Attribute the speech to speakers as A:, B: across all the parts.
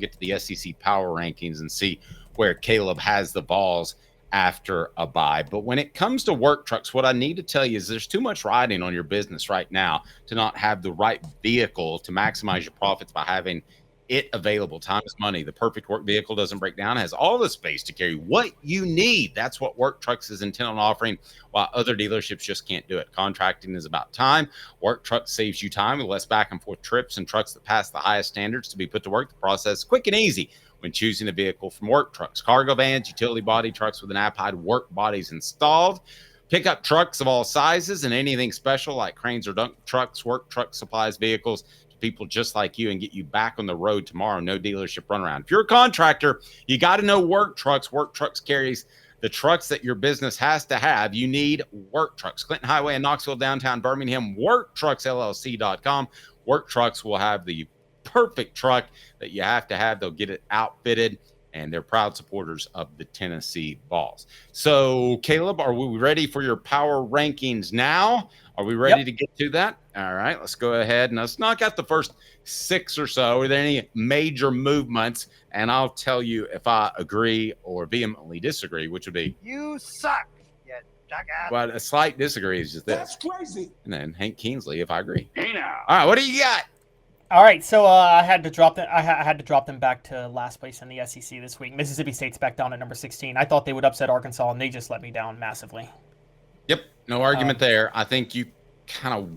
A: get to the SEC power rankings and see where Caleb has the balls after a bye. But when it comes to work trucks, what I need to tell you is there's too much riding on your business right now to not have the right vehicle to maximize your profits by having it available. Time is money. The perfect work vehicle doesn't break down, has all the space to carry what you need. That's what Work Trucks is intent on offering, while other dealerships just can't do it. Contracting is about time. Work Trucks saves you time with less back and forth trips and trucks that pass the highest standards to be put to work. The process is quick and easy when choosing a vehicle from Work Trucks. Cargo vans, utility body trucks with an app hide work bodies installed. Pickup trucks of all sizes and anything special like cranes or dump trucks. Work Truck supplies vehicles people just like you and get you back on the road tomorrow. No dealership runaround. If you're a contractor, you got to know Work Trucks. Work Trucks carries the trucks that your business has to have. You need Work Trucks. Clinton Highway in Knoxville, downtown Birmingham. WorkTrucksLLC.com. Work Trucks will have the perfect truck that you have to have. They'll get it outfitted, and they're proud supporters of the Tennessee Vols. So, Caleb, are we ready for your power rankings now? Are we ready to get to that? All right, let's go ahead and let's knock out the first 6 or so. Are there any major movements? And I'll tell you if I agree or vehemently disagree, which would be
B: you suck, you jackass.
A: Well, a slight disagree is just this.
C: That's crazy.
A: And then Hank Kingsley, if I agree.
C: Hey now.
A: All right, what do you got?
D: All right, so I had to drop them. I had to drop them back to last place in the SEC this week. Mississippi State's back down at number 16. I thought they would upset Arkansas, and they just let me down massively.
A: Yep, no argument there. I think you kind of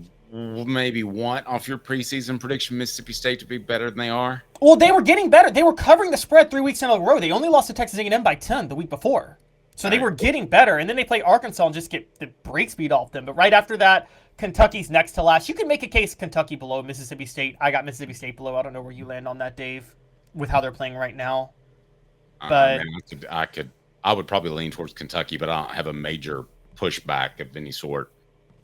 A: maybe want off your preseason prediction Mississippi State to be better than they are.
D: Well, they were getting better. They were covering the spread 3 weeks in a row. They only lost to Texas A&M by 10 the week before. So they were getting better, and then they play Arkansas and just get the break speed off them. But right after that, Kentucky's next to last. You can make a case Kentucky below Mississippi State. I got Mississippi State below. I don't know where you land on that, Dave, with how they're playing right now. But
A: I would probably lean towards Kentucky, but I don't have a major pushback of any sort.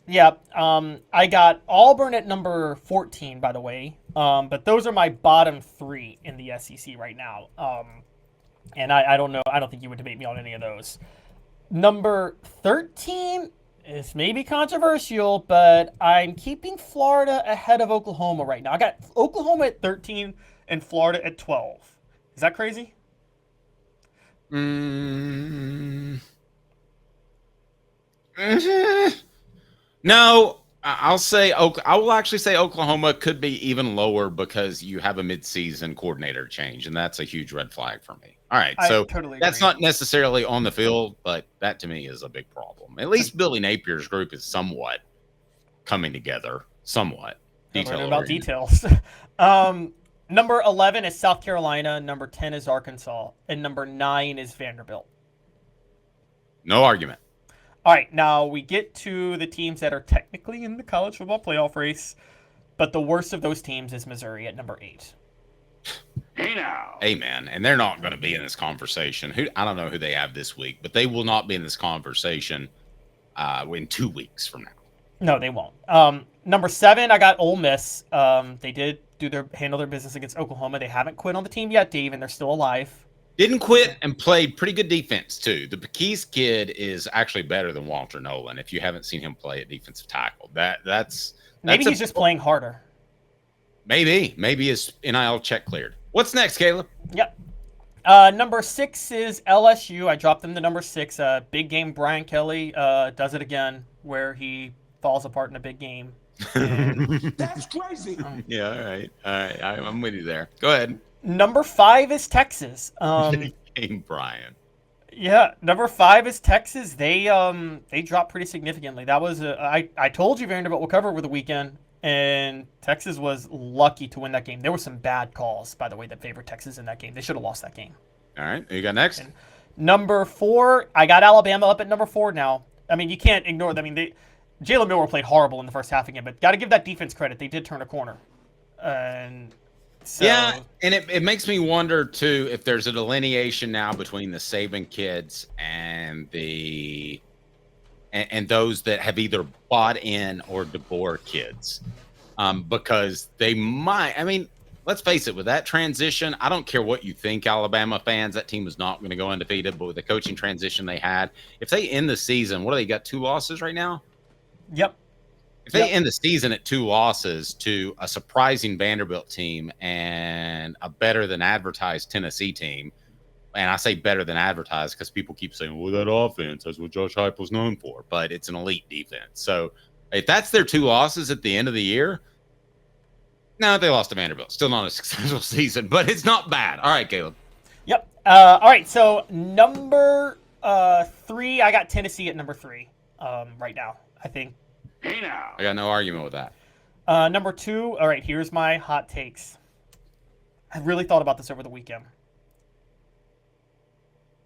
D: Yeah, I got Auburn at number 14, by the way. But those are my bottom 3 in the SEC right now. And I don't know. I don't think you would debate me on any of those. Number 13 is maybe controversial, but I'm keeping Florida ahead of Oklahoma right now. I got Oklahoma at 13 and Florida at 12. Is that crazy?
A: No, I will actually say Oklahoma could be even lower because you have a midseason coordinator change, and that's a huge red flag for me. All right, so
D: totally
A: that's not necessarily on the field, but that to me is a big problem. At least Billy Napier's group is somewhat coming together, somewhat.
D: About details. Number 11 is South Carolina. Number 10 is Arkansas. And number 9 is Vanderbilt.
A: No argument.
D: All right, now we get to the teams that are technically in the college football playoff race, but the worst of those teams is Missouri at number 8.
C: Hey now.
A: Hey, man, and they're not going to be in this conversation. I don't know who they have this week, but they will not be in this conversation in 2 weeks from now.
D: No, they won't. Number 7, I got Ole Miss. They did handle their business against Oklahoma. They haven't quit on the team yet, Dave, and they're still alive.
A: Didn't quit and played pretty good defense, too. The Pequise kid is actually better than Walter Nolan, if you haven't seen him play at defensive tackle. That's
D: maybe he's just playing harder.
A: Maybe his NIL check cleared. What's next, Caleb?
D: Yep. Number 6 is LSU. I dropped them to number 6. Big game Brian Kelly does it again, where he falls apart in a big game.
C: That's crazy.
A: Yeah, all right. I'm with you there. Go ahead.
D: Number 5 is Texas.
A: Game Brian.
D: Yeah, number 5 is Texas. They dropped pretty significantly. That was I told you Vanderbilt will cover over the weekend, and Texas was lucky to win that game. There were some bad calls, by the way, that favored Texas in that game. They should have lost that game.
A: All right, who you got next?
D: And number 4, I got Alabama up at number 4 now. I mean, you can't ignore them. I mean, Jalen Milroe played horrible in the first half again, but got to give that defense credit. They did turn a corner. And so,
A: yeah, and it makes me wonder, too, if there's a delineation now between the Saban kids and and those that have either bought in or DeBoer kids. Because they might, I mean, let's face it, with that transition, I don't care what you think, Alabama fans, that team was not going to go undefeated, but with the coaching transition they had, if they end the season, what do they got, 2 losses right now?
D: Yep.
A: If they end the season at 2 losses to a surprising Vanderbilt team and a better than advertised Tennessee team, and I say better than advertised because people keep saying, well, that offense, that's what Josh Heupel's known for, but it's an elite defense. So if that's their 2 losses at the end of the year, no, they lost to Vanderbilt. Still not a successful season, but it's not bad. All right, Caleb.
D: Yep. All right, so number 3, I got Tennessee at number 3 right now, I think.
C: Hey now.
A: I got no argument with that.
D: Number 2, all right, here's my hot takes. I really thought about this over the weekend.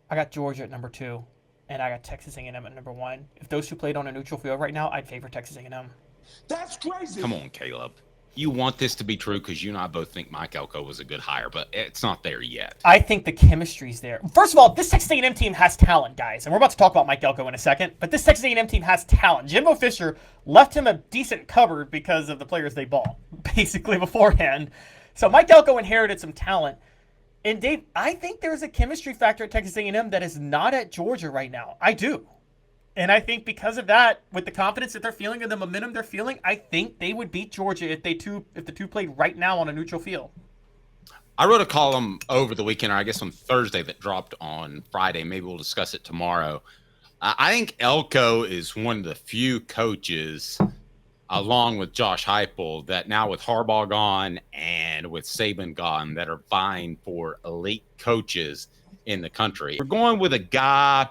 D: I got Georgia at number 2, and I got Texas A&M at number 1. If those two played on a neutral field right now, I'd favor Texas A&M.
C: That's crazy.
A: Come on, Caleb. You want this to be true because you and I both think Mike Elko was a good hire, but it's not there yet.
D: I think the chemistry's there. First of all, this Texas A&M team has talent, guys, and we're about to talk about Mike Elko in a second, but this Texas A&M team has talent. Jimbo Fisher left him a decent cupboard because of the players they bought, basically, beforehand. So Mike Elko inherited some talent. And Dave, I think there's a chemistry factor at Texas A&M that is not at Georgia right now. I do. And I think because of that, with the confidence that they're feeling and the momentum they're feeling, I think they would beat Georgia if the two played right now on a neutral field.
A: I wrote a column over the weekend, or I guess on Thursday, that dropped on Friday. Maybe we'll discuss it tomorrow. I think Elko is one of the few coaches, along with Josh Heupel, that now with Harbaugh gone and with Saban gone, that are vying for elite coaches in the country. We're going with a guy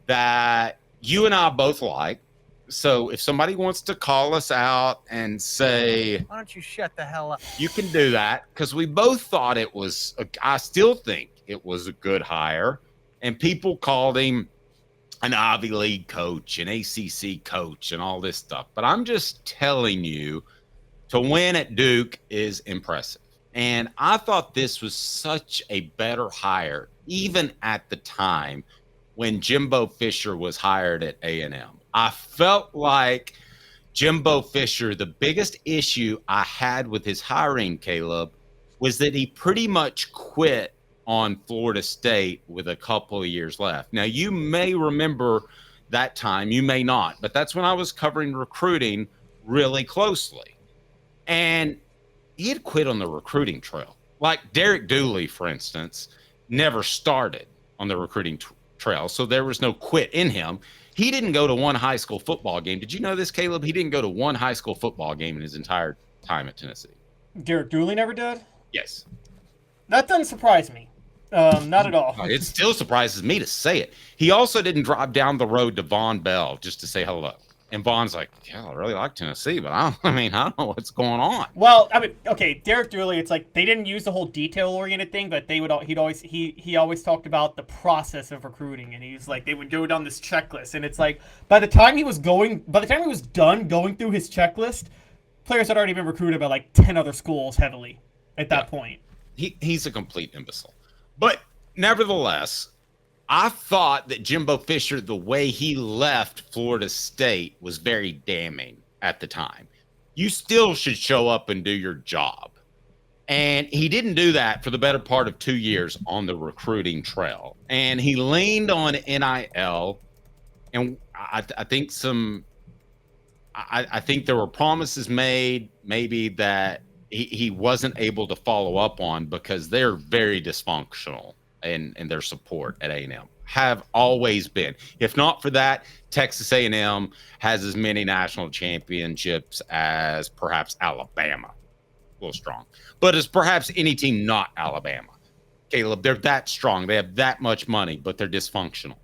A: that you and I both like. So if somebody wants to call us out and say,
B: Why don't you shut the hell up?
A: you can do that, because we both thought it was, I still think it was a good hire. And people called him an Ivy League coach, an ACC coach, and all this stuff. But I'm just telling you, to win at Duke is impressive. And I thought this was such a better hire, even at the time when Jimbo Fisher was hired at A&M. I felt like Jimbo Fisher, the biggest issue I had with his hiring, Caleb, was that he pretty much quit on Florida State with a couple of years left. Now, you may remember that time, you may not, but that's when I was covering recruiting really closely. And he had quit on the recruiting trail. Like Derek Dooley, for instance, never started on the recruiting trail, so there was no quit in him. He didn't go to one high school football game. Did you know this, Caleb? He didn't go to one high school football game in his entire time at Tennessee.
D: Derek Dooley never did?
A: Yes.
D: That doesn't surprise me. Not at all.
A: It still surprises me to say it. He also didn't drive down the road to Von Bell just to say hello. And Von's like, yeah, I really like Tennessee, but I don't know what's going on.
D: Well, I mean, okay, Derek Dooley, it's like they didn't use the whole detail-oriented thing, but he always talked about the process of recruiting, and he's like, they would go down this checklist, and it's like by the time he was done going through his checklist, players had already been recruited by like 10 other schools heavily at that point.
A: He's a complete imbecile. But nevertheless, I thought that Jimbo Fisher, the way he left Florida State, was very damning at the time. You still should show up and do your job. And he didn't do that for the better part of 2 years on the recruiting trail. And he leaned on NIL. And I think I think there were promises made, maybe that he wasn't able to follow up on, because they're very dysfunctional in their support at A&M. Have always been. If not for that, Texas A&M has as many national championships as perhaps Alabama. A little strong. But as perhaps any team not Alabama. Caleb, they're that strong. They have that much money, but they're dysfunctional.